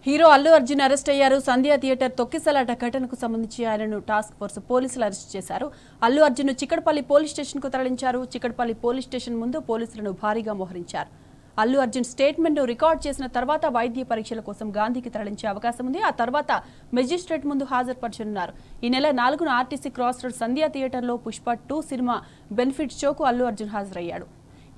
Hero Allu Arjun arrest అయ్యారు. సంధ్య theatre తొక్కిసలాట ఘటనకు సంబంధించి ఆయనను టాస్క్ ఫోర్స్ పోలీసులు అరెస్ట్ చేశారు. అల్లు అర్జున్ చిక్కడపల్లి పోలీస్ స్టేషన్ కు తరలించారు. చిక్కడపల్లి పోలీస్ స్టేషన్ ముందు పోలీసులను భారీగా మోహరించారు. అల్లు అర్జున్ స్టేట్మెంట్ ను రికార్డ్ చేసిన తర్వాత వైద్య పరీక్షల కోసం గాంధీకి తరలించే అవకాశం ఉంది. ఆ తర్వాత మెజిస్ట్రేట్ ముందు హాజరుపరచనున్నారు. ఈ నెల 4న ఆర్టీసీ క్రాస్ రోడ్ సంధ్య థియేటర్లో పుష్ప 2 సినిమా బెనిఫిట్ షోకు అల్లు అర్జున్ హాజరయ్యాడు.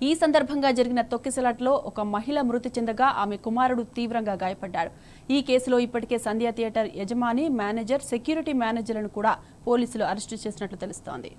ఈ సందర్భంగా జరిగిన తొక్కిసలాటలో ఒక మహిళ మృతి చెందగా ఆమె కుమారుడు తీవ్రంగా గాయపడ్డాడు. ఈ కేసులో ఇప్పటికే సంధ్య థియేటర్ యజమాని, మేనేజర్, సెక్యూరిటీ మేనేజర్లను కూడా పోలీసులు అరెస్టు చేసినట్లు తెలుస్తోంది.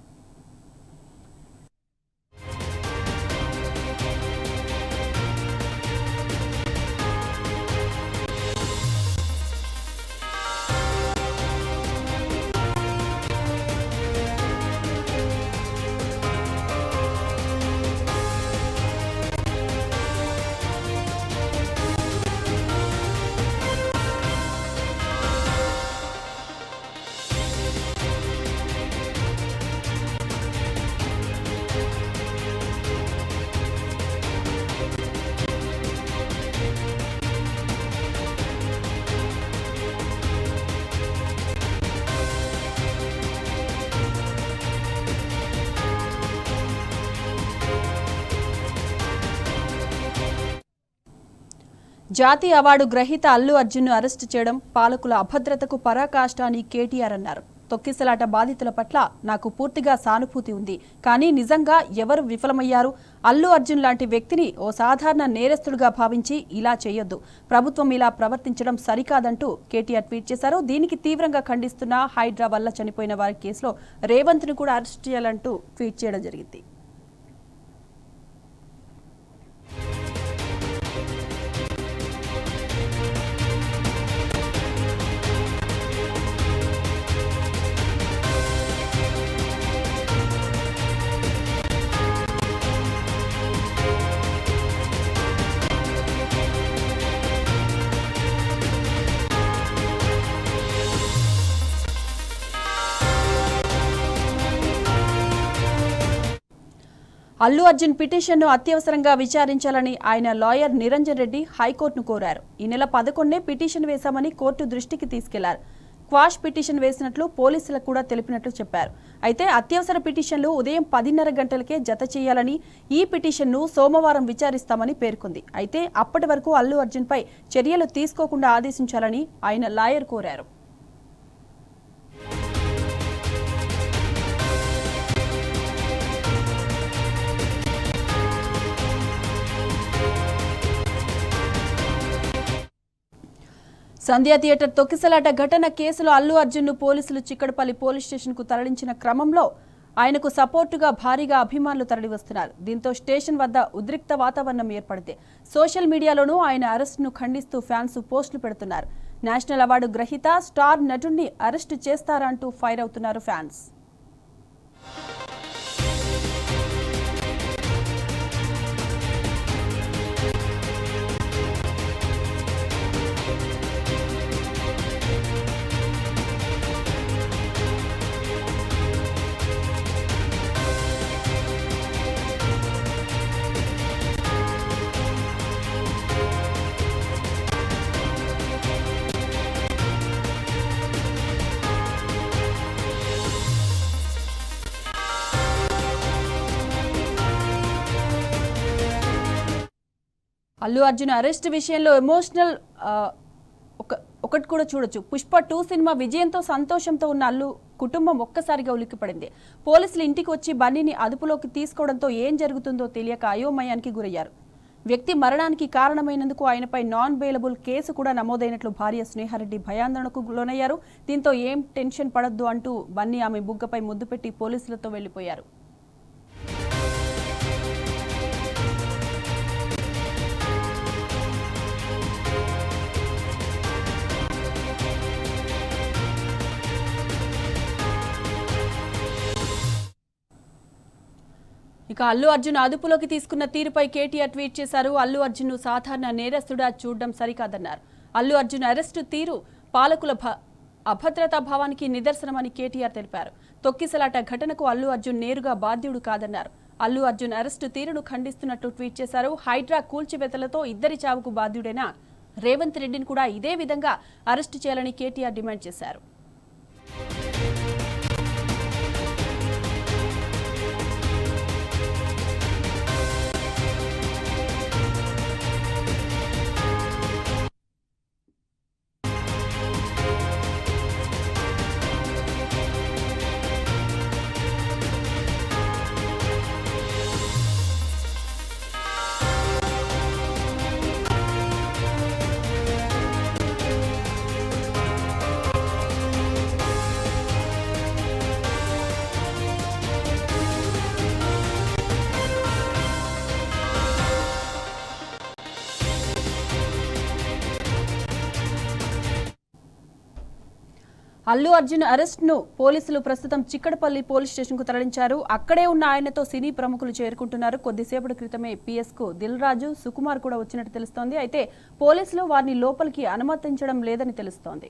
జాతీయ అవార్డు గ్రహీత అల్లు అర్జున్ను అరెస్టు చేయడం పాలకుల అభద్రతకు పరాకాష్ట అని కేటీఆర్ అన్నారు. తొక్కిసలాట బాధితుల పట్ల నాకు పూర్తిగా సానుభూతి ఉంది. కానీ నిజంగా ఎవరు విఫలమయ్యారు? అల్లు అర్జున్ లాంటి వ్యక్తిని ఓ సాధారణ నేరస్తుడిగా భావించి ఇలా చేయొద్దు. ప్రభుత్వం ఇలా ప్రవర్తించడం సరికాదంటూ కేటీఆర్ ట్వీట్ చేశారు. దీనికి తీవ్రంగా ఖండిస్తున్న హైడ్రా వల్ల చనిపోయిన వారి కేసులో రేవంత్ను కూడా అరెస్ట్ చేయాలంటూ ట్వీట్ చేయడం జరిగింది. అల్లు అర్జున్ పిటిషన్ను అత్యవసరంగా విచారించాలని ఆయన లాయర్ నిరంజన్ రెడ్డి హైకోర్టును కోరారు. ఈ నెల 11నే పిటిషన్ వేశామని కోర్టు దృష్టికి తీసుకెళ్లారు. క్వాష్ పిటిషన్ వేసినట్లు పోలీసులకు కూడా తెలిపినట్లు చెప్పారు. అయితే అత్యవసర పిటిషన్లు ఉదయం 10:30 గంటలకే జత చేయాలని, ఈ పిటిషన్ను సోమవారం విచారిస్తామని పేర్కొంది. అయితే అప్పటి వరకు అల్లు అర్జున్పై చర్యలు తీసుకోకుండా ఆదేశించాలని ఆయన లాయర్ కోరారు. సంధ్య థియేటర్ తొక్కిసలాట ఘటన కేసులో అల్లు అర్జున్ను పోలీసులు చిక్కడపల్లి పోలీస్ స్టేషన్కు తరలించిన క్రమంలో ఆయనకు సపోర్టుగా భారీగా అభిమానులు తరలివస్తున్నారు. దీంతో స్టేషన్ వద్ద ఉద్రిక్త వాతావరణం ఏర్పడితే సోషల్ మీడియాలోనూ ఆయన అరెస్టును ఖండిస్తూ ఫ్యాన్స్ పోస్టులు పెడుతున్నారు. నేషనల్ అవార్డు గ్రహీత స్టార్ నటుడిని అరెస్టు చేస్తారా అంటూ ఫైర్ అవుతున్నారు ఫ్యాన్స్. అల్లు అర్జున్ అరెస్ట్ విషయంలో ఎమోషనల్ ఒకటి కూడా చూడొచ్చు. పుష్ప 2 సినిమా విజయంతో సంతోషంతో ఉన్న అల్లు కుటుంబం ఒక్కసారిగా ఉలిక్కిపడింది. పోలీసులు ఇంటికి వచ్చి బన్నీని అదుపులోకి తీసుకోవడంతో ఏం జరుగుతుందో తెలియక అయోమయానికి గురయ్యారు. వ్యక్తి మరణానికి కారణమైనందుకు ఆయనపై నాన్ బెయిలబుల్ కేసు కూడా నమోదైనట్లు భార్య స్నేహారెడ్డి భయాందోళనకు లోనయ్యారు. దీంతో ఏం టెన్షన్ పడొద్దు అంటూ బన్నీ ఆమె బుగ్గపై ముద్దు పెట్టి పోలీసులతో వెళ్లిపోయారు. ఇక అల్లు అర్జున్ అదుపులోకి తీసుకున్న తీరుపై కేటీఆర్ ట్వీట్ చేశారు. అల్లు అర్జున్ను సాధారణ నేరస్తుడా చూడడం సరికాదన్నారు. అల్లు అర్జున్ అరెస్టు తీరు పాలకుల అభద్రతా భావానికి నిదర్శనమని కేటీఆర్ తెలిపారు. తొక్కిసలాట ఘటనకు అల్లు అర్జున్ నేరుగా బాధ్యుడు కాదన్నారు. అల్లు అర్జున్ అరెస్టు తీరును ఖండిస్తున్నట్టు ట్వీట్ చేశారు. హైడ్రా కూల్చివేతలతో ఇద్దరి చావుకు బాధ్యుడైన రేవంత్ రెడ్డిని కూడా ఇదే విధంగా అరెస్టు చేయాలని కేటీఆర్ డిమాండ్ చేశారు. అల్లు అర్జున్ అరెస్ట్ ను పోలీసులు ప్రస్తుతం చిక్కడపల్లి పోలీస్ స్టేషన్ కు తరలించారు. అక్కడే ఉన్న ఆయనతో సినీ ప్రముఖులు చేరుకుంటున్నారు. కొద్దిసేపటి క్రితమే పిఎస్ కు దిల్ రాజు, సుకుమార్ కూడా వచ్చినట్టు తెలుస్తోంది. అయితే పోలీసులు వారిని లోపలికి అనుమతించడం లేదని తెలుస్తోంది.